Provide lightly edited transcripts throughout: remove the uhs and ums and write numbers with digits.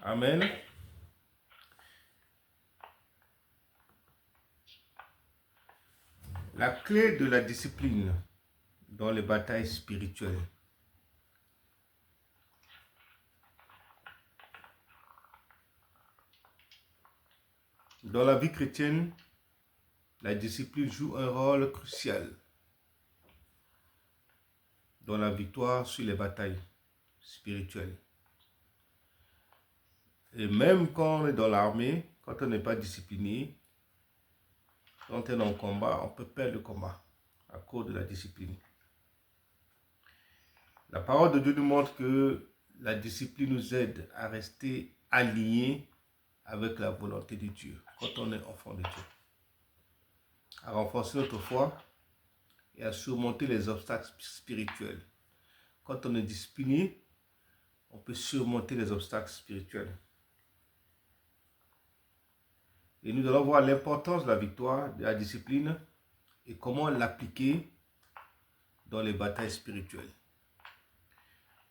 Amen. La clé de la discipline dans les batailles spirituelles. Dans la vie chrétienne, la discipline joue un rôle crucial dans la victoire sur les batailles spirituelles. Et même quand on est dans l'armée, quand on n'est pas discipliné, quand on est en combat, on peut perdre le combat à cause de la discipline. La parole de Dieu nous montre que la discipline nous aide à rester alignés avec la volonté de Dieu quand on est enfant de Dieu, à renforcer notre foi et à surmonter les obstacles spirituels. Quand on est discipliné, on peut surmonter les obstacles spirituels. Et nous allons voir l'importance de la victoire, de la discipline et comment l'appliquer dans les batailles spirituelles.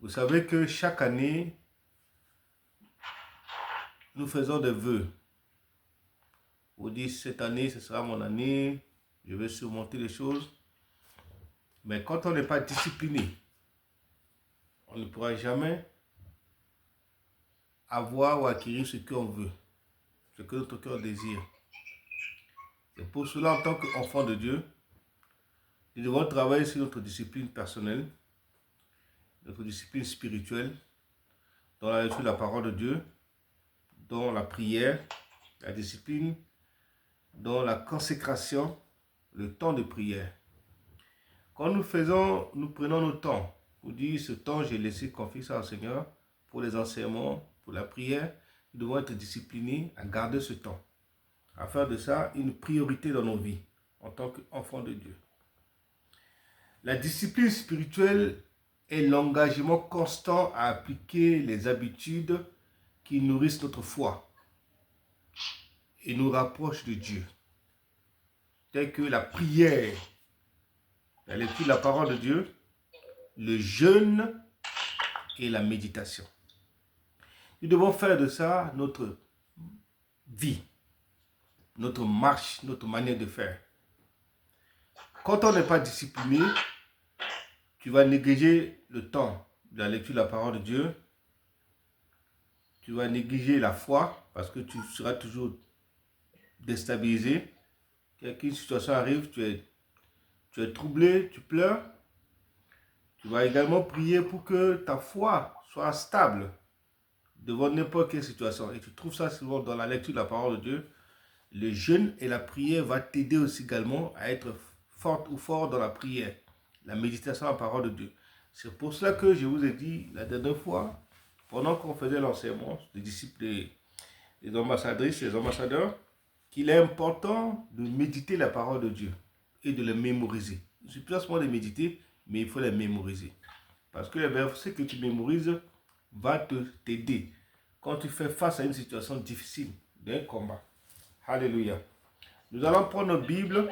Vous savez que chaque année, nous faisons des vœux. Vous dites, cette année, ce sera mon année, je vais surmonter les choses. Mais quand on n'est pas discipliné, on ne pourra jamais avoir ou acquérir ce qu'on veut, ce que notre cœur désire. C'est pour cela, en tant qu'enfant de Dieu, nous devons travailler sur notre discipline personnelle, notre discipline spirituelle, dans la lecture de la parole de Dieu, dans la prière, la discipline, dans la consécration, le temps de prière. Quand nous prenons nos temps, pour dire ce temps, j'ai laissé confier ça au Seigneur pour les enseignements, pour la prière, nous devons être disciplinés à garder ce temps, à faire de ça une priorité dans nos vies en tant qu'enfants de Dieu. La discipline spirituelle est l'engagement constant à appliquer les habitudes qui nourrissent notre foi et nous rapprochent de Dieu, telles que la prière, la lecture de la parole de Dieu, le jeûne et la méditation. Nous devons faire de ça notre vie, notre marche, notre manière de faire. Quand on n'est pas discipliné, tu vas négliger le temps de la lecture de la parole de Dieu, tu vas négliger la foi parce que tu seras toujours déstabilisé. Qu'une situation arrive, tu es troublé, tu pleures. Tu vas également prier pour que ta foi soit stable devant n'importe quelle situation. Et tu trouves ça souvent dans la lecture de la parole de Dieu. Le jeûne et la prière va t'aider aussi également à être forte ou fort dans la prière, la méditation à la parole de Dieu. C'est pour cela que je vous ai dit la dernière fois, pendant qu'on faisait l'enseignement des disciples, des ambassadrices, des ambassadeurs, qu'il est important de méditer la parole de Dieu et de le mémoriser. Il ne suffit pas seulement de méditer, mais il faut les mémoriser. Parce que les versets que tu mémorises va t'aider quand tu fais face à une situation difficile d'un combat. Alléluia. Nous allons prendre notre Bible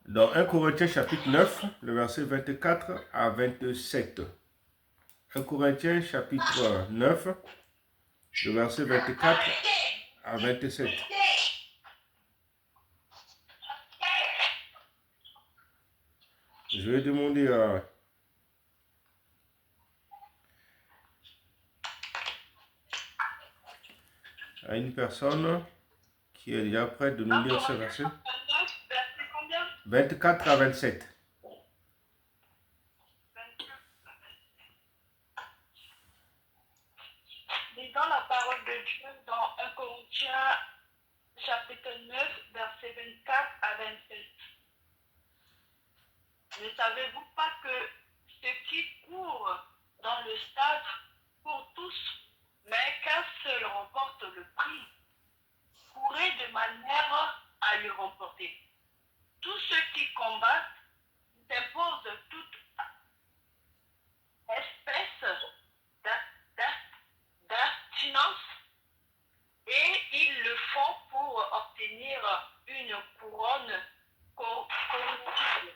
dans 1 Corinthiens chapitre 9, le verset 24 à 27. 1 Corinthiens chapitre 9, le verset 24 à 27. Je vais demander à une personne qui est déjà prête de nous lire ce verset. 24 à 27. Lisons la parole de Dieu dans 1 Corinthiens chapitre 9, verset 24 à 27. Ne savez-vous pas que ceux qui courent dans le stade courent tous, mais qu'un seul remporte le prix? Courez de manière à le remporter. Tous ceux qui combattent s'imposent toute espèce d'abstinence et ils le font pour obtenir une couronne corruptible.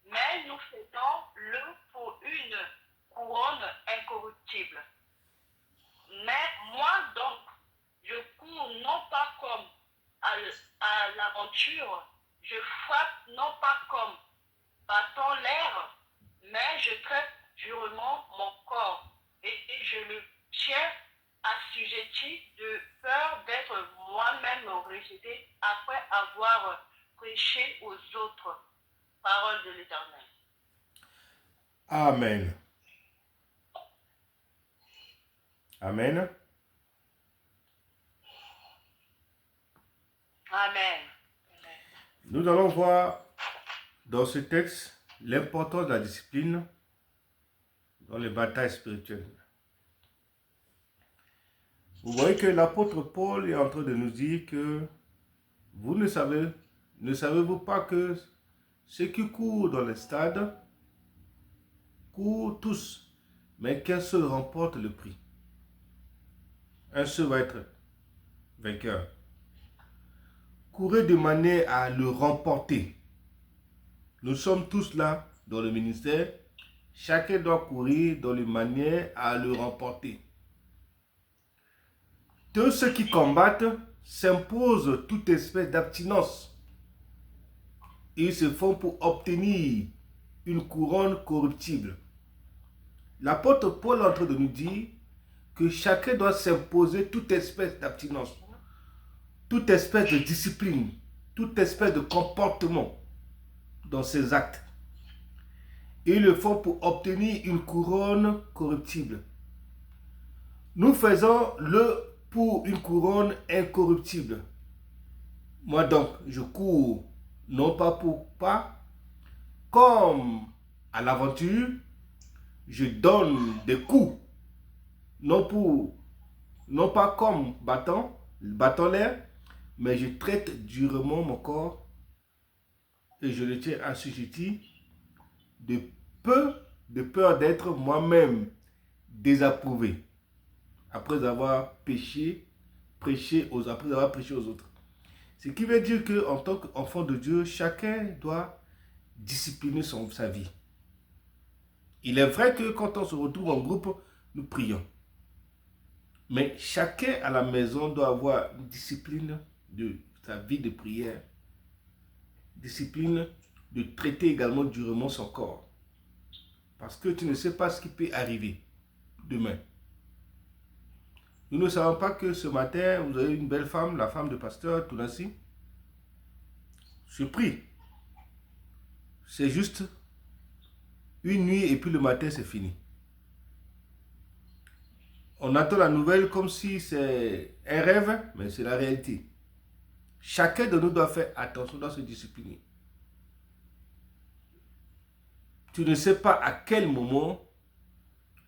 Mais nous faisons le pour une couronne incorruptible. Moi donc, je cours non pas comme à l'aventure, je frappe non pas comme battant l'air, mais je traite durement mon corps et je le tiens assujetti de peur d'être moi-même rejeté après avoir prêché aux autres. Parole de l'Éternel. Amen. Amen. Amen. Nous allons voir dans ce texte l'importance de la discipline dans les batailles spirituelles. Vous voyez que l'apôtre Paul est en train de nous dire que vous ne savez-vous pas que ceux qui courent dans les stades courent tous, mais qu'un seul remporte le prix. Un seul va être vainqueur. Courez de manière à le remporter. Nous sommes tous là dans le ministère. Chacun doit courir dans une manière à le remporter. Tous ceux qui combattent s'imposent toute espèce d'abstinence. Ils se font pour obtenir une couronne corruptible. L'apôtre Paul est en train de nous dire que chacun doit s'imposer toute espèce d'abstinence, toute espèce de discipline, toute espèce de comportement dans ses actes. Ils le font pour obtenir une couronne corruptible. Nous faisons le pour une couronne incorruptible. Moi donc, je cours non pas comme à l'aventure, je donne des coups, non pas comme battant l'air, mais je traite durement mon corps et je le tiens assujetti de peur d'être moi-même désapprouvé après avoir prêché aux autres. Ce qui veut dire qu'en tant qu'enfant de Dieu, chacun doit discipliner sa vie. Il est vrai que quand on se retrouve en groupe, nous prions. Mais chacun à la maison doit avoir une discipline de sa vie de prière. Discipline de traiter également durement son corps. Parce que tu ne sais pas ce qui peut arriver demain. Nous ne savons pas que ce matin, vous avez une belle femme, la femme de pasteur Tounassi. Surpris. C'est juste une nuit et puis le matin, c'est fini. On attend la nouvelle comme si c'est un rêve, mais c'est la réalité. Chacun de nous doit faire attention, doit se discipliner. Tu ne sais pas à quel moment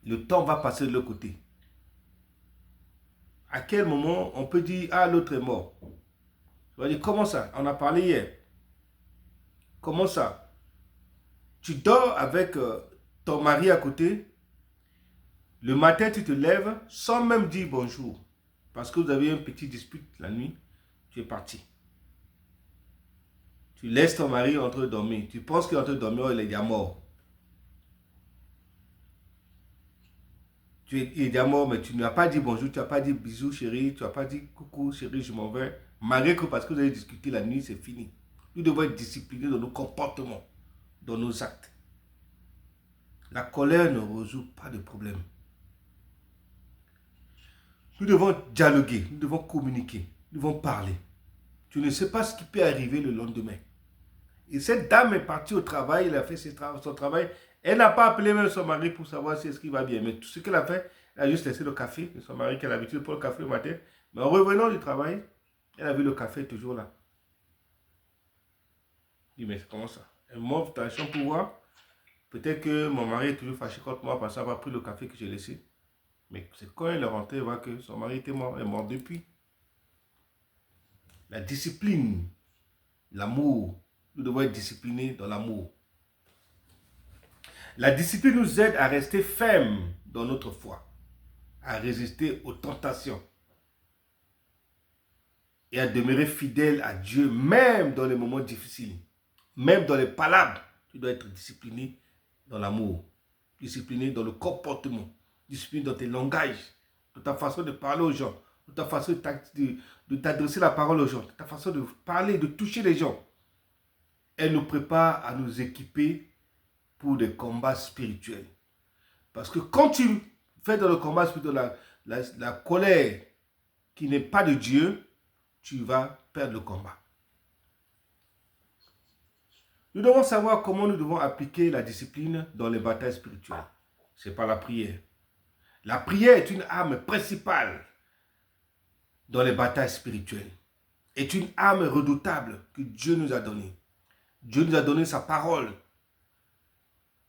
le temps va passer de l'autre côté. À quel moment on peut dire, ah, l'autre est mort. Tu vas dire, comment ça? On a parlé hier. Comment ça? Tu dors avec ton mari à côté. Le matin, tu te lèves sans même dire bonjour. Parce que vous avez une petite dispute la nuit. Tu es parti. Tu laisses ton mari en train de dormir. Tu penses qu'il est en train de dormir, il est déjà mort. Il est déjà mort, mais tu n'as pas dit bonjour, tu n'as pas dit bisous chérie, tu n'as pas dit coucou chérie, je m'en vais. Malgré que parce que vous avez discuté la nuit, c'est fini. Nous devons être disciplinés dans nos comportements, dans nos actes. La colère ne résout pas de problème. Nous devons dialoguer, nous devons communiquer, nous devons parler. Tu ne sais pas ce qui peut arriver le lendemain. Et cette dame est partie au travail, elle a fait son travail. Elle n'a pas appelé même son mari pour savoir si est-ce qu'il va bien. Mais tout ce qu'elle a fait, elle a juste laissé le café. Son mari qui a l'habitude de prendre le café le matin. Mais en revenant du travail, elle a vu le café toujours là. Elle dit, mais comment ça? Elle monte dans la chambre pour voir. Peut-être que mon mari est toujours fâché contre moi parce qu'il n'a pas pris le café que j'ai laissé. Mais c'est quand elle est rentrée, elle voit que son mari était mort. Elle est mort depuis. La discipline, l'amour. Nous devons être disciplinés dans l'amour. La discipline nous aide à rester fermes dans notre foi, à résister aux tentations et à demeurer fidèle à Dieu, même dans les moments difficiles, même dans les palabres. Tu dois être discipliné dans l'amour, discipliné dans le comportement, discipliné dans tes langages, de ta façon de parler aux gens, de ta façon de t'adresser la parole aux gens, de ta façon de parler, de toucher les gens. Elle nous prépare à nous équiper pour des combats spirituels. Parce que quand tu fais dans le combat spirituel la colère qui n'est pas de Dieu, tu vas perdre le combat. Nous devons savoir comment nous devons appliquer la discipline dans les batailles spirituelles. C'est par la prière. La prière est une arme principale dans les batailles spirituelles. Est une arme redoutable que Dieu nous a donnée. Dieu nous a donné sa parole.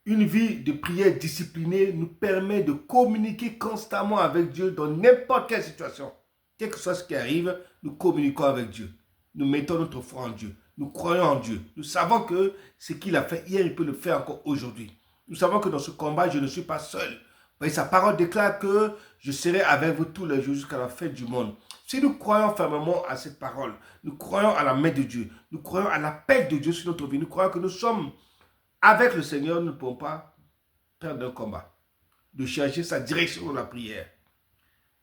Une vie de prière disciplinée nous permet de communiquer constamment avec Dieu dans n'importe quelle situation. Quel que soit ce qui arrive, nous communiquons avec Dieu. Nous mettons notre foi en Dieu. Nous croyons en Dieu. Nous savons que ce qu'il a fait hier, il peut le faire encore aujourd'hui. Nous savons que dans ce combat, je ne suis pas seul. Sa parole déclare que je serai avec vous tous les jours jusqu'à la fin du monde. Si nous croyons fermement à cette parole, nous croyons à la main de Dieu, nous croyons à la paix de Dieu sur notre vie, nous croyons que nous sommes avec le Seigneur, nous ne pouvons pas perdre un combat. De chercher sa direction dans la prière.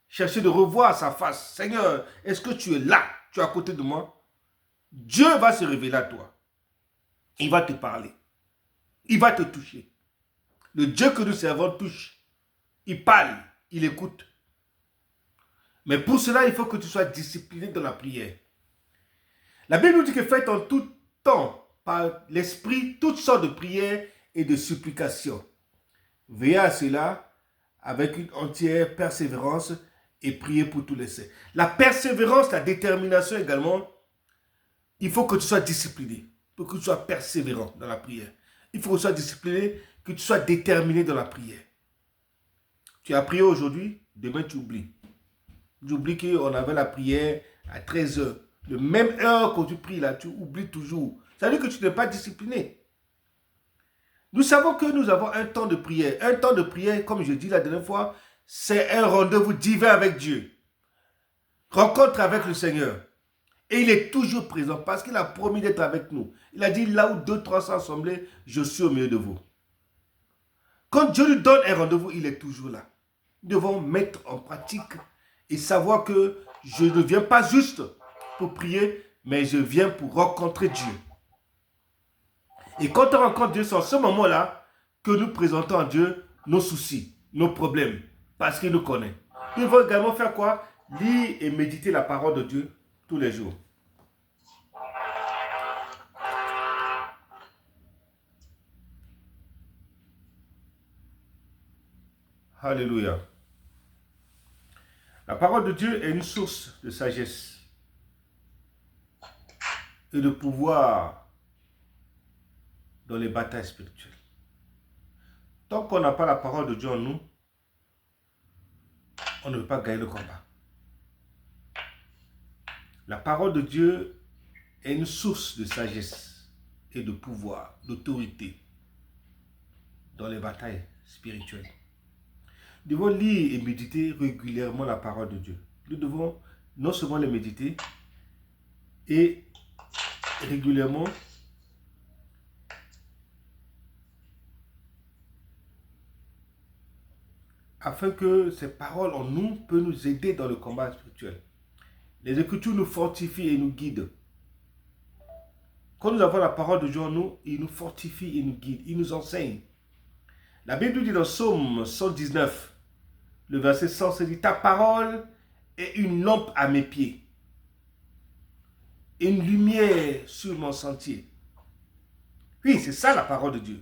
Chercher de revoir sa face. Seigneur, est-ce que tu es là? Tu es à côté de moi? Dieu va se révéler à toi. Il va te parler. Il va te toucher. Le Dieu que nous servons touche. Il parle, il écoute. Mais pour cela, il faut que tu sois discipliné dans la prière. La Bible nous dit que faites en tout temps, par l'Esprit, toutes sortes de prières et de supplications. Veillez à cela avec une entière persévérance et priez pour tous les saints. La persévérance, la détermination également, il faut que tu sois discipliné. Il faut que tu sois persévérant dans la prière. Il faut que tu sois discipliné, que tu sois déterminé dans la prière. Tu as prié aujourd'hui, demain tu oublies. Tu oublies qu'on avait la prière à 13h. Le même heure que tu pries là, tu oublies toujours. Ça veut dire que tu n'es pas discipliné. Nous savons que nous avons un temps de prière. Un temps de prière, comme je dis la dernière fois, c'est un rendez-vous divin avec Dieu. Rencontre avec le Seigneur. Et il est toujours présent parce qu'il a promis d'être avec nous. Il a dit, là où 200-300 sont assemblés, je suis au milieu de vous. Quand Dieu nous donne un rendez-vous, il est toujours là. Nous devons mettre en pratique et savoir que je ne viens pas juste pour prier, mais je viens pour rencontrer Dieu. Et quand on rencontre Dieu, c'est en ce moment-là que nous présentons à Dieu nos soucis, nos problèmes, parce qu'il nous connaît. Nous devons également faire quoi? Lire et méditer la parole de Dieu tous les jours. Alléluia. La parole de Dieu est une source de sagesse et de pouvoir dans les batailles spirituelles. Tant qu'on n'a pas la parole de Dieu en nous, on ne peut pas gagner le combat. La parole de Dieu est une source de sagesse et de pouvoir, d'autorité dans les batailles spirituelles. Nous devons lire et méditer régulièrement la parole de Dieu. Nous devons non seulement les méditer et régulièrement afin que ces paroles en nous peuvent nous aider dans le combat spirituel. Les Écritures nous fortifient et nous guident. Quand nous avons la parole de Dieu en nous, il nous fortifie et nous guide, il nous enseigne. La Bible dit dans Psaume 119, le verset 100, c'est dit, ta parole est une lampe à mes pieds, et une lumière sur mon sentier. Oui, c'est ça la parole de Dieu.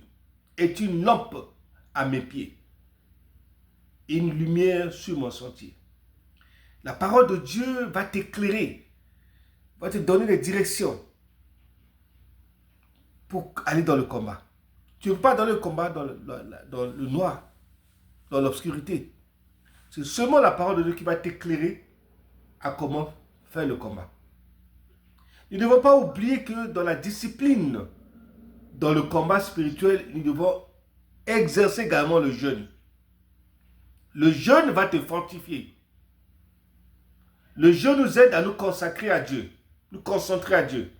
Est une lampe à mes pieds, et une lumière sur mon sentier. La parole de Dieu va t'éclairer, va te donner des directions pour aller dans le combat. Tu ne veux pas dans le combat dans le noir, dans l'obscurité. C'est seulement la parole de Dieu qui va t'éclairer à comment faire le combat. Nous ne devons pas oublier que dans la discipline, dans le combat spirituel, nous devons exercer également le jeûne. Le jeûne va te fortifier. Le jeûne nous aide à nous consacrer à Dieu, nous concentrer à Dieu,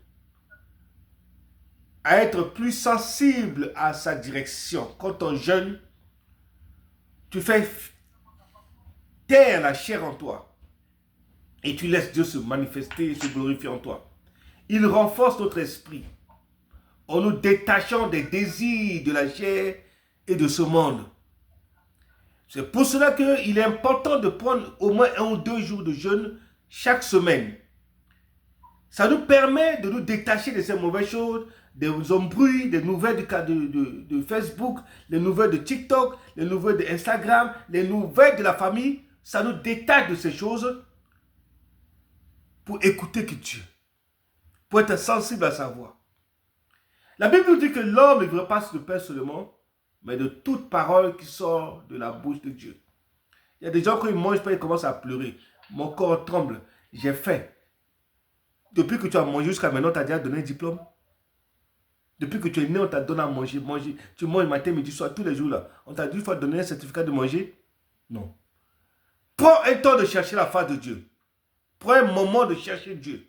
à être plus sensible à sa direction. Quand on jeûne, tu fais terres la chair en toi et tu laisses Dieu se manifester et se glorifier en toi. Il renforce notre esprit en nous détachant des désirs de la chair et de ce monde. C'est pour cela qu'il est important de prendre au moins 1 ou 2 jours de jeûne chaque semaine. Ça nous permet de nous détacher de ces mauvaises choses, des embrouilles, des nouvelles de Facebook, les nouvelles de TikTok, les nouvelles d'Instagram, les nouvelles de la famille. Ça nous détache de ces choses pour écouter que Dieu, pour être sensible à sa voix. La Bible nous dit que l'homme ne vivra pas de pain seulement, mais de toute parole qui sort de la bouche de Dieu. Il y a des gens, quand ils mangent pas, ils commencent à pleurer. Mon corps tremble. J'ai faim. Depuis que tu as mangé jusqu'à maintenant, on t'a déjà donné un diplôme. Depuis que tu es né, on t'a donné à manger. Tu manges matin, midi, soir, tous les jours là. On t'a dit une fois donner un certificat de manger? Non. Prends un temps de chercher la face de Dieu. Prends un moment de chercher Dieu.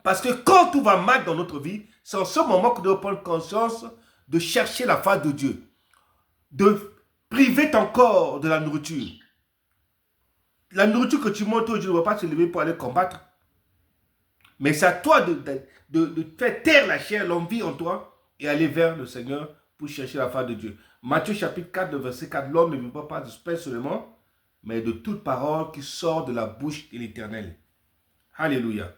Parce que quand tout va mal dans notre vie, c'est en ce moment que nous devons prendre conscience de chercher la face de Dieu. De priver ton corps de la nourriture. La nourriture que tu manges aujourd'hui ne va pas se lever pour aller combattre. Mais c'est à toi de faire taire la chair, l'envie en toi et aller vers le Seigneur pour chercher la face de Dieu. Matthieu chapitre 4, le verset 4, l'homme ne vivra pas de pain seulement, mais de toute parole qui sort de la bouche de l'Éternel. Alléluia.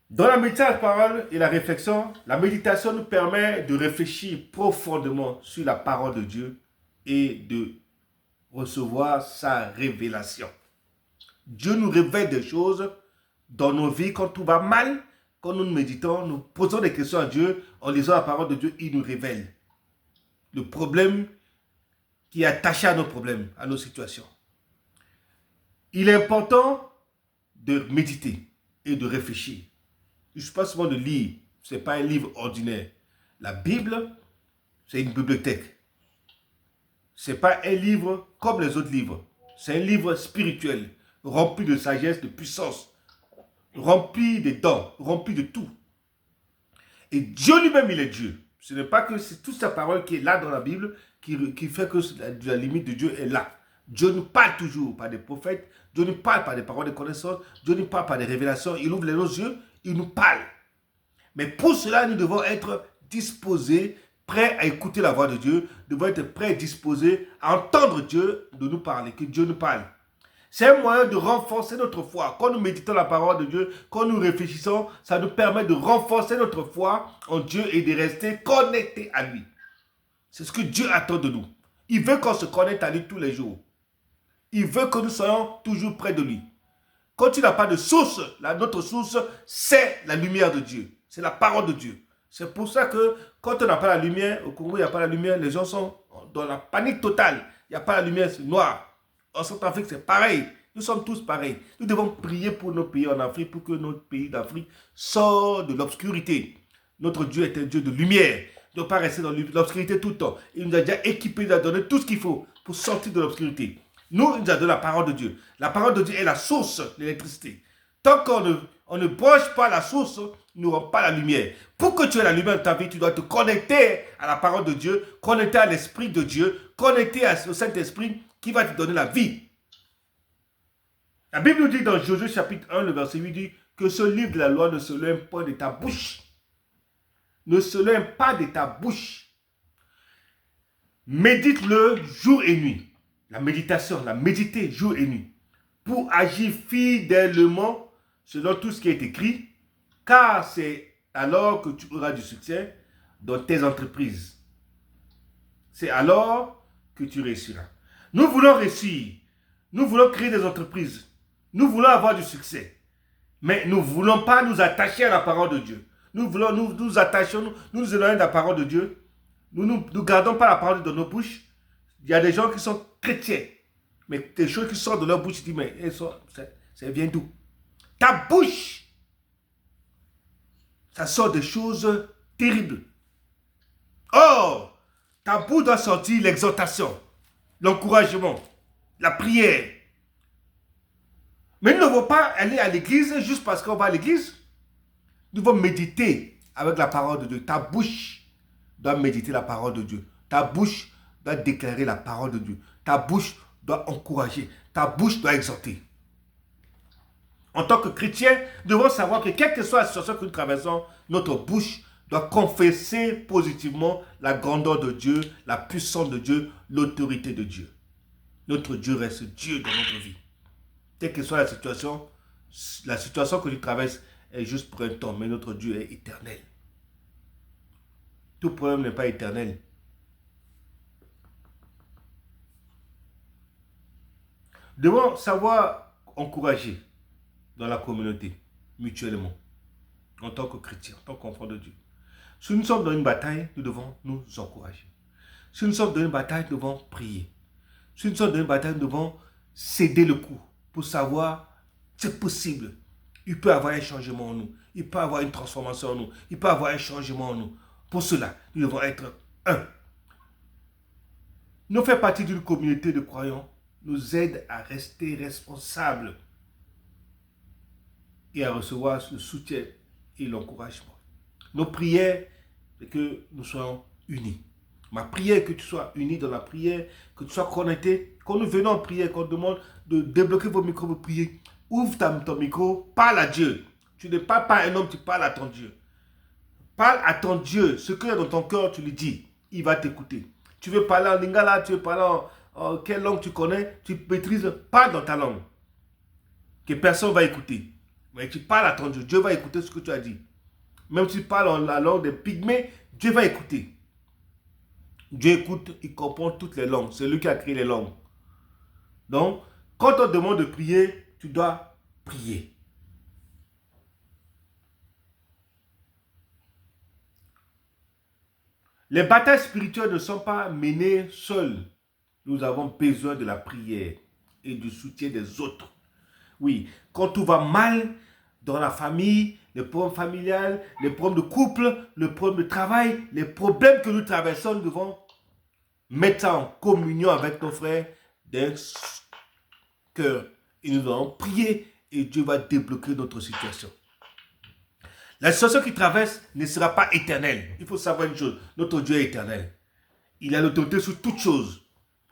Dans la méditation de la parole et la réflexion, la méditation nous permet de réfléchir profondément sur la parole de Dieu et de recevoir sa révélation. Dieu nous révèle des choses dans nos vies quand tout va mal, quand nous méditons, nous posons des questions à Dieu, en lisant la parole de Dieu, il nous révèle le problème qui est attaché à nos problèmes, à nos situations. Il est important de méditer et de réfléchir. Il ne suffit pas seulement de lire, ce n'est pas un livre ordinaire. La Bible, c'est une bibliothèque. Ce n'est pas un livre comme les autres livres. C'est un livre spirituel, rempli de sagesse, de puissance, rempli de dons, rempli de tout. Et Dieu lui-même, il est Dieu. Ce n'est pas que c'est toute sa parole qui est là dans la Bible qui fait que la limite de Dieu est là. Dieu nous parle toujours par des prophètes, Dieu nous parle par des paroles de connaissance, Dieu nous parle par des révélations, il ouvre nos yeux, il nous parle. Mais pour cela, nous devons être disposés, prêts à écouter la voix de Dieu, nous devons être prêts et disposés à entendre Dieu de nous parler, que Dieu nous parle. C'est un moyen de renforcer notre foi. Quand nous méditons la parole de Dieu, quand nous réfléchissons, ça nous permet de renforcer notre foi en Dieu et de rester connectés à lui. C'est ce que Dieu attend de nous. Il veut qu'on se connecte à lui tous les jours. Il veut que nous soyons toujours près de lui. Quand tu n'as pas de source, notre source, c'est la lumière de Dieu. C'est la parole de Dieu. C'est pour ça que quand on n'a pas la lumière, au Congo, il n'y a pas la lumière, les gens sont dans la panique totale. Il n'y a pas la lumière, c'est noir. En Centrafrique, c'est pareil. Nous sommes tous pareils. Nous devons prier pour nos pays en Afrique, pour que notre pays d'Afrique sorte de l'obscurité. Notre Dieu est un Dieu de lumière. Il ne doit pas rester dans l'obscurité tout le temps. Il nous a déjà équipés, il nous a donné tout ce qu'il faut pour sortir de l'obscurité. Nous, il nous a donné la parole de Dieur. La parole de Dieu est la source de l'électricité. Tant qu'on ne branche pas la source, nous n'aurons pas la lumière. Pour que tu aies la lumière de ta vie, tu dois te connecter à la parole de Dieu, connecter à l'Esprit de Dieu, connecter au Saint-Esprit qui va te donner la vie. La Bible nous dit dans Josué chapitre 1, le verset 8, dit que ce livre de la loi ne se lève pas de ta bouche. Ne se lève pas de ta bouche. Médite-le jour et nuit. La méditation, la méditer jour et nuit. Pour agir fidèlement selon tout ce qui est écrit, car c'est alors que tu auras du succès dans tes entreprises. C'est alors que tu réussiras. Nous voulons réussir. Nous voulons créer des entreprises. Nous voulons avoir du succès. Mais nous ne voulons pas nous attacher à la parole de Dieu. Nous voulons nous attacher, nous éloigner de la parole de Dieu. Nous ne gardons pas la parole dans nos bouches. Il y a des gens qui sont chrétiens. Mais des choses qui sortent de leur bouche, tu dis, mais ça vient d'où? Ta bouche, ça sort des choses terribles. Or, ta bouche doit sortir l'exhortation, l'encouragement, la prière. Mais nous ne devons pas aller à l'église juste parce qu'on va à l'église. Nous devons méditer avec la parole de Dieu. Ta bouche doit méditer la parole de Dieu. Ta bouche doit déclarer la parole de Dieu. Ta bouche doit encourager. Ta bouche doit exhorter. En tant que chrétien, nous devons savoir que quelle que soit la situation que nous traversons, notre bouche doit confesser positivement la grandeur de Dieu, la puissance de Dieu, l'autorité de Dieu. Notre Dieu reste Dieu dans notre vie. Quelle que soit la situation que tu traverses est juste pour un temps, mais notre Dieu est éternel. Tout problème n'est pas éternel. Nous devons savoir encourager dans la communauté, mutuellement, en tant que chrétien, en tant qu'enfant de Dieu. Si nous sommes dans une bataille, nous devons nous encourager. Si nous sommes dans une bataille, nous devons prier. Si nous sommes dans une bataille, nous devons céder le coup pour savoir c'est possible. Il peut y avoir un changement en nous. Il peut y avoir une transformation en nous. Il peut y avoir un changement en nous. Pour cela, nous devons être un. Nous faire partie d'une communauté de croyants nous aide à rester responsables et à recevoir le soutien et l'encouragement. Nos prières, c'est que nous soyons unis. Ma prière est que tu sois unis dans la prière, que tu sois connecté. Quand nous venons en prière, quand on demande de débloquer vos micros, vous priez, ouvre ton micro, parle à Dieu. Tu ne parles pas à un homme, tu parles à ton Dieu. Parle à ton Dieu. Ce qu'il y a dans ton cœur, tu lui dis. Il va t'écouter. Tu veux parler en lingala, tu veux parler en quelle langue tu connais, tu maîtrises, parle dans ta langue. Que personne ne va écouter. Mais tu parles à ton Dieu. Dieu va écouter ce que tu as dit. Même si tu parles en la langue des pygmées, Dieu va écouter. Dieu écoute, il comprend toutes les langues. C'est lui qui a créé les langues. Donc, quand on te demande de prier, tu dois prier. Les batailles spirituelles ne sont pas menées seules. Nous avons besoin de la prière et du soutien des autres. Oui, quand tout va mal dans la famille, les problèmes familiales, les problèmes de couple, les problèmes de travail, les problèmes que nous traversons, nous devons mettre ça en communion avec nos frères d'un cœur. Et nous allons prier et Dieu va débloquer notre situation. La situation qu'il traverse ne sera pas éternelle. Il faut savoir une chose, notre Dieu est éternel. Il a l'autorité sur toutes choses.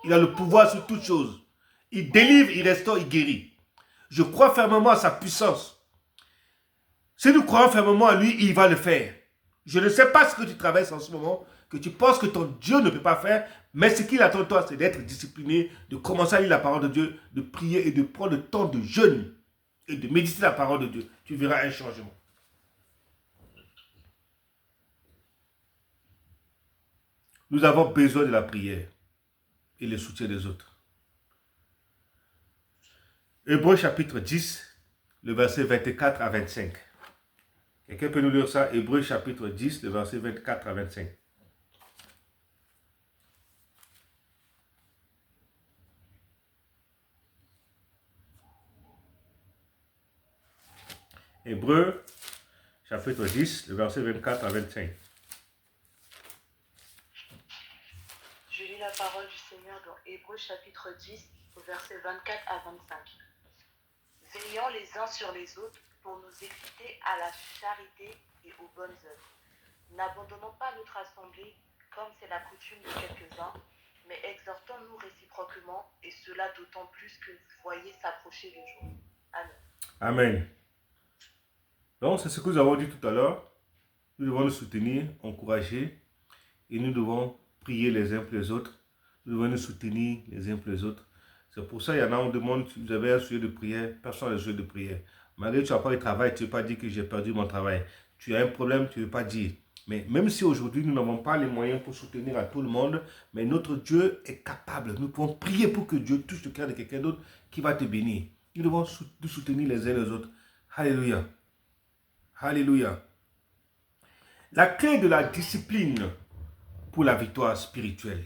Il a le pouvoir sur toutes choses. Il délivre, il restaure, il guérit. Je crois fermement à sa puissance. Si nous croyons fermement à lui, il va le faire. Je ne sais pas ce que tu traverses en ce moment, que tu penses que ton Dieu ne peut pas faire, mais ce qu'il attend de toi, c'est d'être discipliné, de commencer à lire la parole de Dieu, de prier et de prendre le temps de jeûne et de méditer la parole de Dieu. Tu verras un changement. Nous avons besoin de la prière et le soutien des autres. Hébreux chapitre 10, le verset 24 à 25. Quelqu'un peut nous lire ça? Hébreux chapitre 10, le verset 24 à 25. Hébreux chapitre 10, le verset 24 à 25. Je lis la parole du Seigneur dans Hébreux chapitre 10, au verset 24 à 25. Veillant les uns sur les autres pour nous exciter à la charité et aux bonnes œuvres. N'abandonnons pas notre assemblée comme c'est la coutume de quelques-uns, mais exhortons-nous réciproquement, et cela d'autant plus que vous voyez s'approcher le jour. Amen. Amen. Donc, c'est ce que nous avons dit tout à l'heure. Nous devons nous soutenir, encourager, et nous devons prier les uns pour les autres. Nous devons nous soutenir les uns pour les autres. C'est pour ça qu'il y en a, on demande si vous avez un sujet de prière, personne n'a un sujet de prière. Malgré que tu n'as pas de travail, tu ne veux pas dire que j'ai perdu mon travail. Tu as un problème, tu ne veux pas dire. Mais même si aujourd'hui nous n'avons pas les moyens pour soutenir à tout le monde, mais notre Dieu est capable. Nous pouvons prier pour que Dieu touche le cœur de quelqu'un d'autre qui va te bénir. Nous devons nous soutenir les uns les autres. Alléluia. Alléluia. La clé de la discipline pour la victoire spirituelle.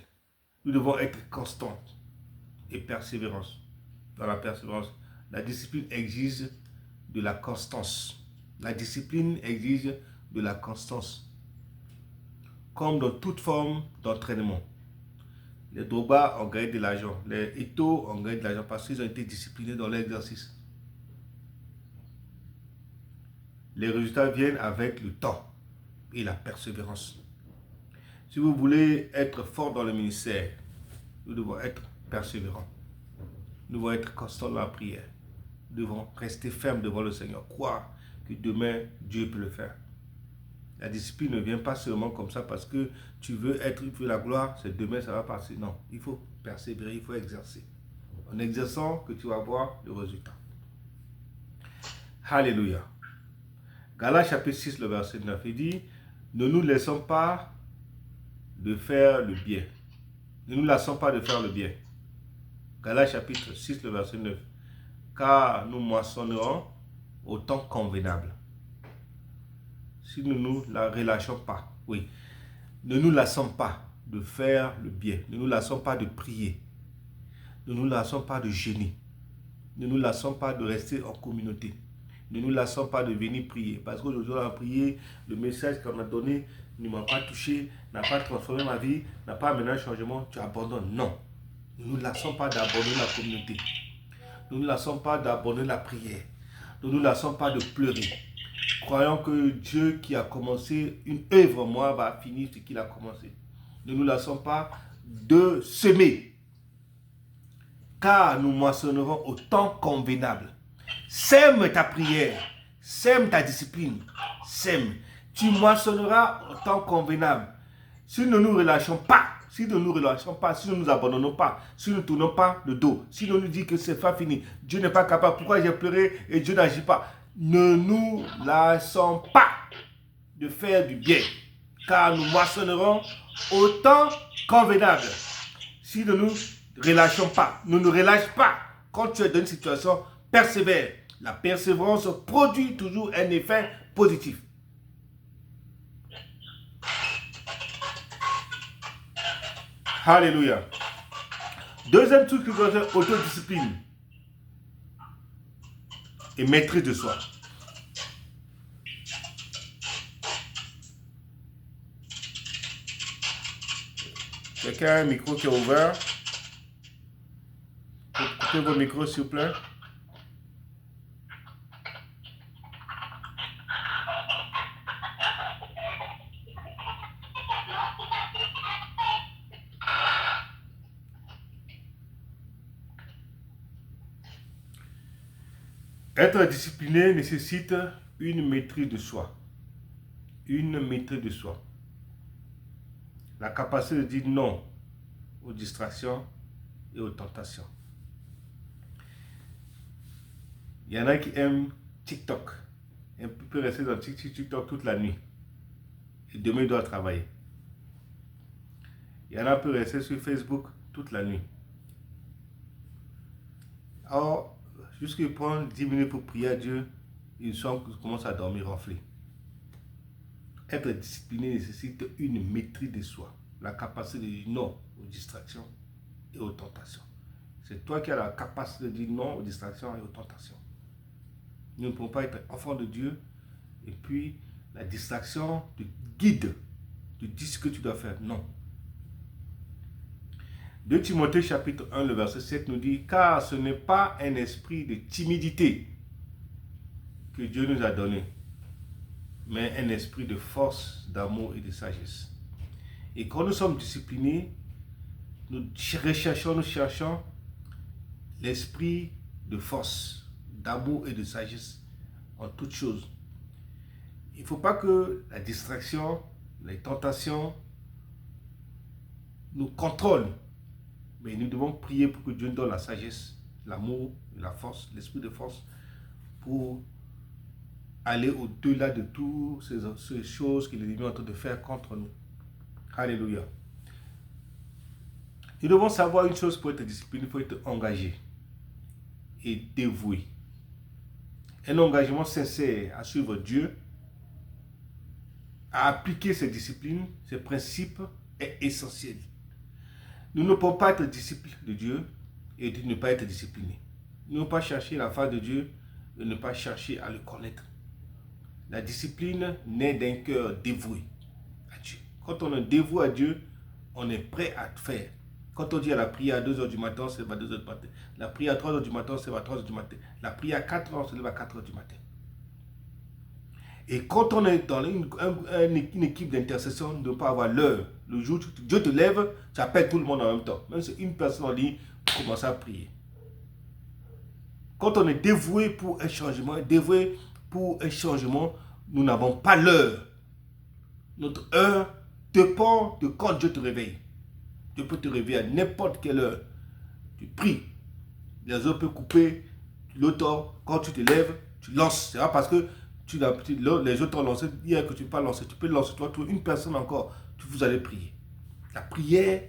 Nous devons être constants et persévérance. Dans la persévérance, la discipline exige de la constance. La discipline exige de la constance. Comme dans toute forme d'entraînement. Les Drogba ont gagné de l'argent. Les Eto'o ont gagné de l'argent parce qu'ils ont été disciplinés dans l'exercice. Les résultats viennent avec le temps et la persévérance. Si vous voulez être fort dans le ministère, nous devons être persévérants. Nous devons être constants dans la prière. Nous devons rester fermes devant le Seigneur. Croire que demain, Dieu peut le faire. La discipline ne vient pas seulement comme ça parce que tu veux la gloire, c'est demain ça va passer. Non, il faut persévérer, il faut exercer. En exerçant que tu vas voir le résultat. Alléluia. Galates chapitre 6, le verset 9, il dit, ne nous laissons pas de faire le bien. Ne nous lassons pas de faire le bien. Galates chapitre 6, le verset 9. Car nous moissonnerons au temps convenable. Si nous ne nous relâchons pas, oui, ne nous lassons pas de faire le bien. Ne nous lassons pas de prier. Ne nous lassons pas de jeûner. Ne nous lassons pas de rester en communauté. Ne nous lassons pas de venir prier. Parce qu'aujourd'hui, on a prié, le message qu'on a donné ne m'a pas touché, n'a pas transformé ma vie, n'a pas amené un changement, tu abandonnes. Non. Ne nous lassons pas d'abandonner la communauté. Ne nous lassons pas d'abandonner la prière. Ne nous lassons pas de pleurer. Croyons que Dieu qui a commencé une œuvre en moi va finir ce qu'il a commencé. Ne nous lassons pas de semer. Car nous moissonnerons au temps convenable. Sème ta prière. Sème ta discipline. Sème. Tu moissonneras au temps convenable. Si nous ne nous relâchons pas, si nous ne nous relâchons pas, si nous ne nous abandonnons pas, si nous ne tournons pas le dos, si nous nous disons que c'est pas fini, Dieu n'est pas capable, pourquoi j'ai pleuré et Dieu n'agit pas? Ne nous lassons pas de faire du bien, car nous moissonnerons au temps convenable. Si nous ne nous relâchons pas, nous ne relâchons pas, quand tu es dans une situation, persévère. La persévérance produit toujours un effet positif. Alléluia. Deuxième truc que je dois faire, autodiscipline et maîtrise de soi. Quelqu'un a un micro qui est ouvert? Coupez vos micros s'il vous plaît. Être discipliné nécessite une maîtrise de soi. Une maîtrise de soi. La capacité de dire non aux distractions et aux tentations. Il y en a qui aiment TikTok. On peut rester dans TikTok toute la nuit. Et demain, il doit travailler. Il y en a qui peuvent rester sur Facebook toute la nuit. Alors, jusqu'il prend 10 minutes pour prier à Dieu, il commence à dormir renflé. Être discipliné nécessite une maîtrise de soi, la capacité de dire non aux distractions et aux tentations. C'est toi qui as la capacité de dire non aux distractions et aux tentations. Nous ne pouvons pas être enfants de Dieu et puis la distraction te guide, te dit ce que tu dois faire. Non. 2 Timothée chapitre 1, le verset 7 nous dit, car ce n'est pas un esprit de timidité que Dieu nous a donné, mais un esprit de force, d'amour et de sagesse. Et quand nous sommes disciplinés, nous cherchons l'esprit de force, d'amour et de sagesse en toutes choses. Il ne faut pas que la distraction, les tentations nous contrôlent. Mais nous devons prier pour que Dieu nous donne la sagesse, l'amour, la force, l'esprit de force pour aller au-delà de toutes ces choses que l'ennemi est en train de faire contre nous. Alléluia. Nous devons savoir une chose pour être discipliné, il faut être engagé et dévoué. Un engagement sincère à suivre Dieu, à appliquer ses disciplines, ses principes est essentiel. Nous ne pouvons pas être disciples de Dieu et de ne pas être disciplinés. Nous ne pouvons pas chercher la face de Dieu et ne pas chercher à le connaître. La discipline naît d'un cœur dévoué à Dieu. Quand on est dévoué à Dieu, on est prêt à faire. Quand on dit à la prière à 2h du matin, c'est à 2h du matin. La prière à 3h du matin, c'est à 3h du matin. La prière à 4h, c'est à 4h du matin. Et quand on est dans une équipe d'intercession, on ne doit pas avoir l'heure. Le jour où Dieu te lève, tu appelles tout le monde en même temps. Même si une personne, on dit, commence à prier. Quand on est dévoué pour un changement, nous n'avons pas l'heure. Notre heure dépend de quand Dieu te réveille. Dieu peut te réveiller à n'importe quelle heure. Tu pries. Les autres peuvent couper. L'autre, quand tu te lèves, tu lances. C'est pas parce que les autres t'ont lancé hier que tu ne peux pas lancer. Tu peux lancer. Toi, une personne encore. Vous allez prier. La prière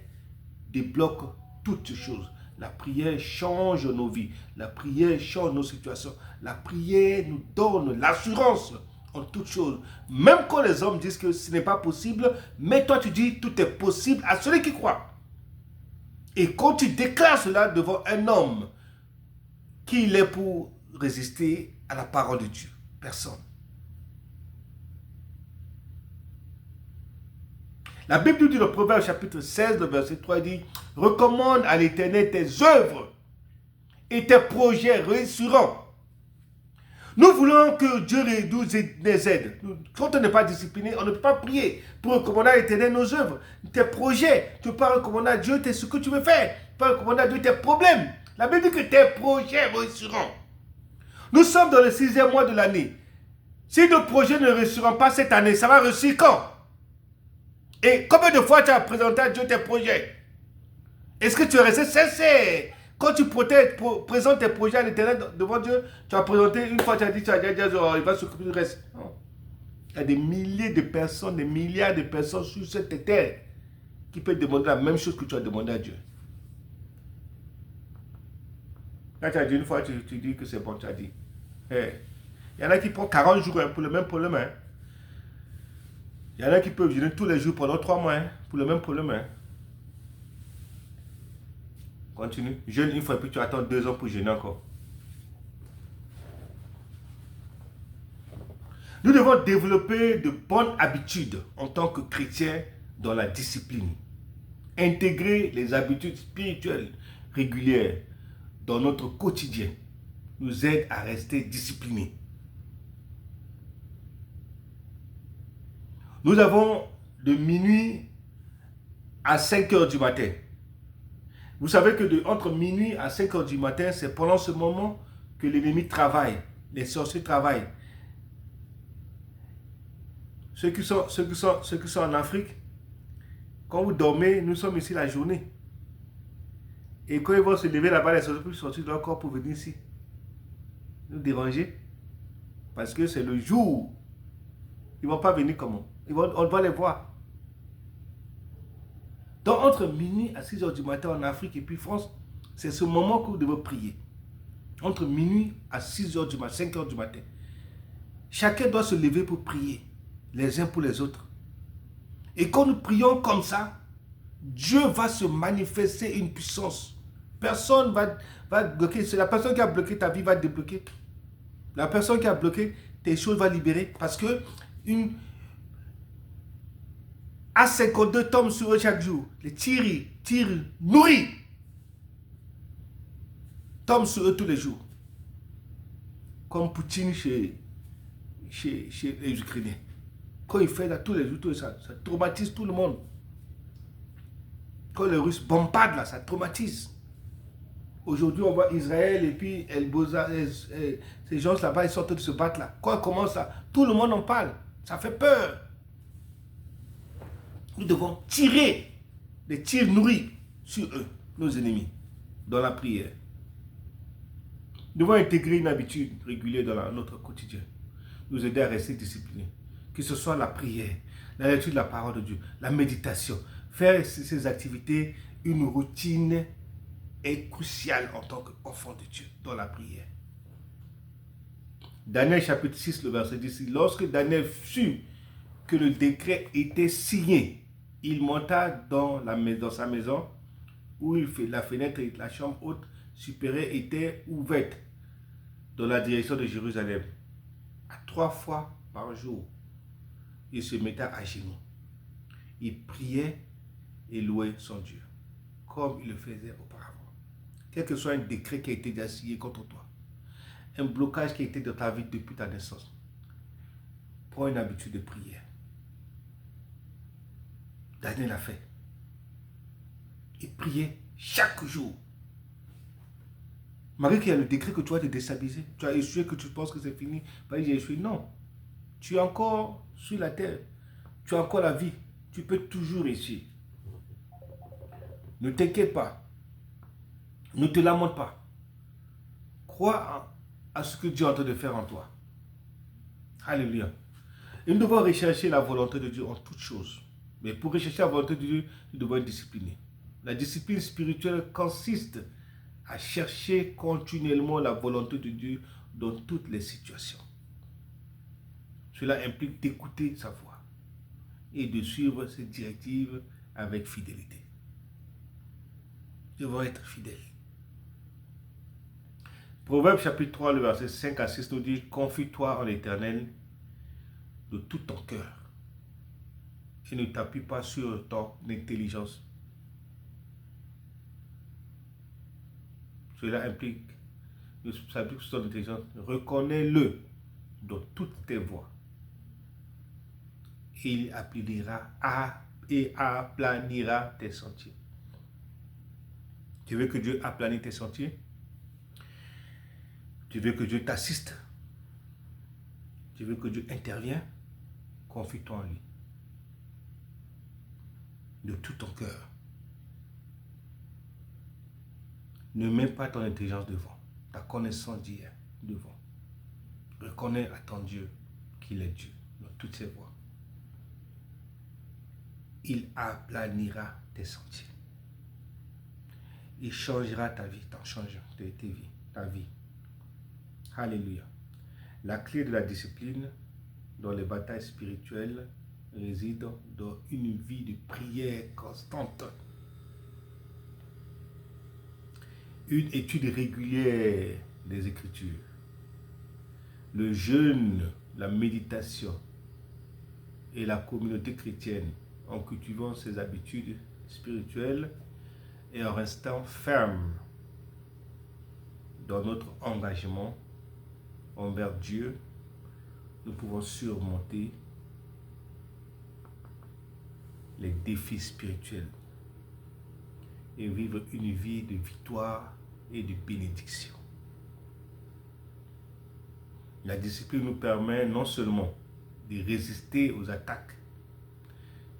débloque toutes choses. La prière change nos vies. La prière change nos situations. La prière nous donne l'assurance en toutes choses. Même quand les hommes disent que ce n'est pas possible, mais toi tu dis tout est possible à celui qui croit. Et quand tu déclares cela devant un homme, qui il est pour résister à la parole de Dieu? Personne. La Bible nous dit, le Proverbe chapitre 16, le verset 3 dit, recommande à l'Éternel tes œuvres et tes projets réussiront. Nous voulons que Dieu nous aide. Quand on n'est pas discipliné, on ne peut pas prier pour recommander à l'Éternel nos œuvres, tes projets. Tu ne peux pas recommander à Dieu ce que tu veux faire. Tu ne peux pas recommander à Dieu tes problèmes. La Bible dit que tes projets réussiront. Nous sommes dans le 6e mois de l'année. Si nos projets ne réussiront pas cette année, ça va réussir quand? Et combien de fois tu as présenté à Dieu tes projets? Est-ce que tu es resté sincère? Quand tu présentes tes projets à l'Éternel devant Dieu, tu as présenté une fois, tu as dit, oh, il va s'occuper du reste. Non. Il y a des milliers de personnes, des milliards de personnes sur cette terre qui peuvent demander la même chose que tu as demandé à Dieu. Quand tu as dit une fois, tu dis que c'est bon, tu as dit. Hey. Il y en a qui prennent 40 jours pour le même problème. Hein. Il y en a qui peuvent jeûner tous les jours pendant 3 mois pour le même problème. Hein. Continue. Jeûne une fois, puis tu attends 2 ans pour jeûner encore. Nous devons développer de bonnes habitudes en tant que chrétiens dans la discipline. Intégrer les habitudes spirituelles régulières dans notre quotidien nous aide à rester disciplinés. Nous avons de minuit à 5 heures du matin. Vous savez que entre minuit à 5 heures du matin, c'est pendant ce moment que l'ennemi travaille, les sorciers travaillent. Ceux qui sont en Afrique, quand vous dormez, nous sommes ici la journée. Et quand ils vont se lever là-bas, les sorciers peuvent sortir de leur corps pour venir ici. Nous déranger. Parce que c'est le jour. Ils ne vont pas venir comment? On va les voir. Donc, entre minuit à 6 heures du matin en Afrique et puis France, c'est ce moment que vous devez prier. Entre minuit à 6 heures du matin, 5 heures du matin. Chacun doit se lever pour prier, les uns pour les autres. Et quand nous prions comme ça, Dieu va se manifester une puissance. Personne va bloquer. C'est la personne qui a bloqué ta vie va débloquer. La personne qui a bloqué tes choses va libérer. Parce que A52 tombent sur eux chaque jour. Les tirs nourris tombent sur eux tous les jours. Comme Poutine chez les Ukrainiens. Quand il fait ça tous les jours, ça traumatise tout le monde. Quand les Russes bombardent là, ça traumatise. Aujourd'hui, on voit Israël et puis ces gens là-bas, ils sortent de se battre là. Quand on commence là, tout le monde en parle. Ça fait peur. Nous devons tirer des tirs nourris sur eux, nos ennemis, dans la prière. Nous devons intégrer une habitude régulière dans notre quotidien. Nous aider à rester disciplinés. Que ce soit la prière, la lecture de la parole de Dieu, la méditation. Faire ces activités, une routine est cruciale en tant qu'enfant de Dieu dans la prière. Daniel chapitre 6, le verset 10. Lorsque Daniel sut que le décret était signé, il monta dans sa maison où la fenêtre et la chambre haute supérieure étaient ouvertes dans la direction de Jérusalem. À 3 fois par jour, il se mettait à genoux. Il priait et louait son Dieu, comme il le faisait auparavant. Quel que soit un décret qui a été assigné contre toi, un blocage qui a été dans ta vie depuis ta naissance, Prends une habitude de prière. Daniel l'a fait. Il priait chaque jour. Malgré qu'il y a le décret que tu vas te déstabiliser, tu as échoué, que tu penses que c'est fini, bah, j'ai échoué. Non. Tu es encore sur la terre. Tu as encore la vie. Tu peux toujours réussir. Ne t'inquiète pas. Ne te lamente pas. Crois à ce que Dieu est en train de faire en toi. Alléluia. Et nous devons rechercher la volonté de Dieu en toutes choses. Mais pour rechercher la volonté de Dieu, nous devons être disciplinés. La discipline spirituelle consiste à chercher continuellement la volonté de Dieu dans toutes les situations. Cela implique d'écouter sa voix et de suivre ses directives avec fidélité. Nous devons être fidèles. Proverbe chapitre 3, le verset 5 à 6 nous dit « Confie-toi en l'Éternel de tout ton cœur et ne t'appuie pas sur ton intelligence. » Cela implique sur ton intelligence. Reconnais-le dans toutes tes voies. Et il aplanira tes sentiers. Tu veux que Dieu aplanisse tes sentiers? Tu veux que Dieu t'assiste? Tu veux que Dieu intervienne? Confie-toi en lui. De tout ton cœur. Ne mets pas ton intelligence devant, ta connaissance d'hier devant. Reconnais à ton Dieu qu'il est Dieu dans toutes ses voies. Il aplanira tes sentiers. Il changera ta vie, ta vie. Alléluia. La clé de la discipline dans les batailles spirituelles réside dans une vie de prière constante. Une étude régulière des Écritures. Le jeûne, la méditation et la communauté chrétienne en cultivant ces habitudes spirituelles et en restant ferme dans notre engagement envers Dieu, nous pouvons surmonter les défis spirituels et vivre une vie de victoire et de bénédiction. La discipline nous permet non seulement de résister aux attaques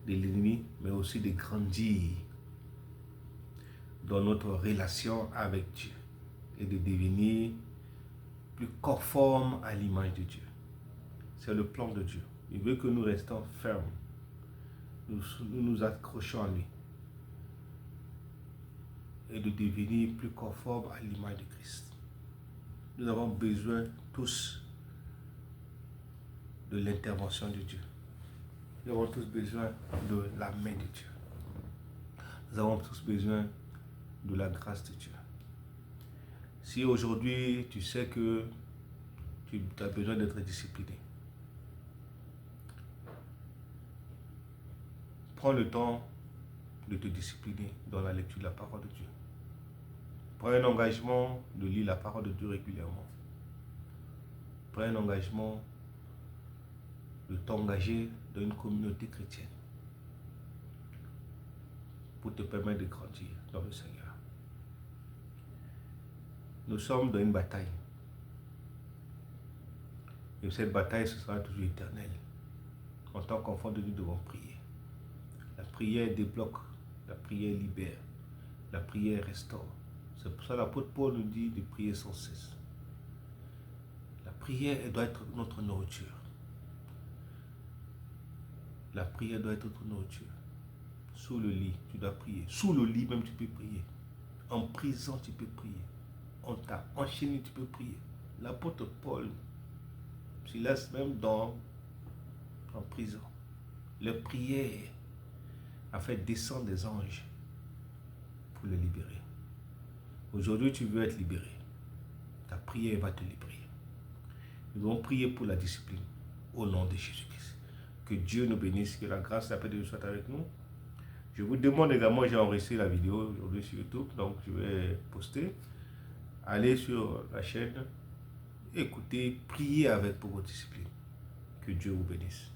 de l'ennemi, mais aussi de grandir dans notre relation avec Dieu et de devenir plus conforme à l'image de Dieu. C'est le plan de Dieu. Il veut que nous restions fermes. Nous nous accrochons à lui. Et de devenir plus conforme à l'image de Christ. Nous avons besoin tous de l'intervention de Dieu. Nous avons tous besoin de la main de Dieu. Nous avons tous besoin de la grâce de Dieu. Si aujourd'hui tu sais que tu as besoin d'être discipliné, prends le temps de te discipliner dans la lecture de la parole de Dieu. Prends un engagement de lire la parole de Dieu régulièrement. Prends un engagement de t'engager dans une communauté chrétienne pour te permettre de grandir dans le Seigneur. Nous sommes dans une bataille. Et cette bataille, ce sera toujours éternelle. En tant qu'enfants de Dieu, nous devons prier. La prière débloque, la prière libère, la prière restaure. C'est pour ça que l'apôtre Paul nous dit de prier sans cesse. La prière, elle doit être notre nourriture. La prière doit être notre nourriture. Sous le lit, tu dois prier. Sous le lit même, tu peux prier. En prison, tu peux prier. On t'a enchaîné, tu peux prier. L'apôtre Paul, Silas même en prison, leur prière a fait descendre des anges pour le libérer. Aujourd'hui, tu veux être libéré. Ta prière va te libérer. Nous devons prier pour la discipline au nom de Jésus-Christ. Que Dieu nous bénisse, que la grâce et la paix de Dieu soit avec nous. Je vous demande également, j'ai enregistré la vidéo aujourd'hui sur YouTube, donc je vais poster. Allez sur la chaîne, écoutez, priez avec pour votre discipline. Que Dieu vous bénisse.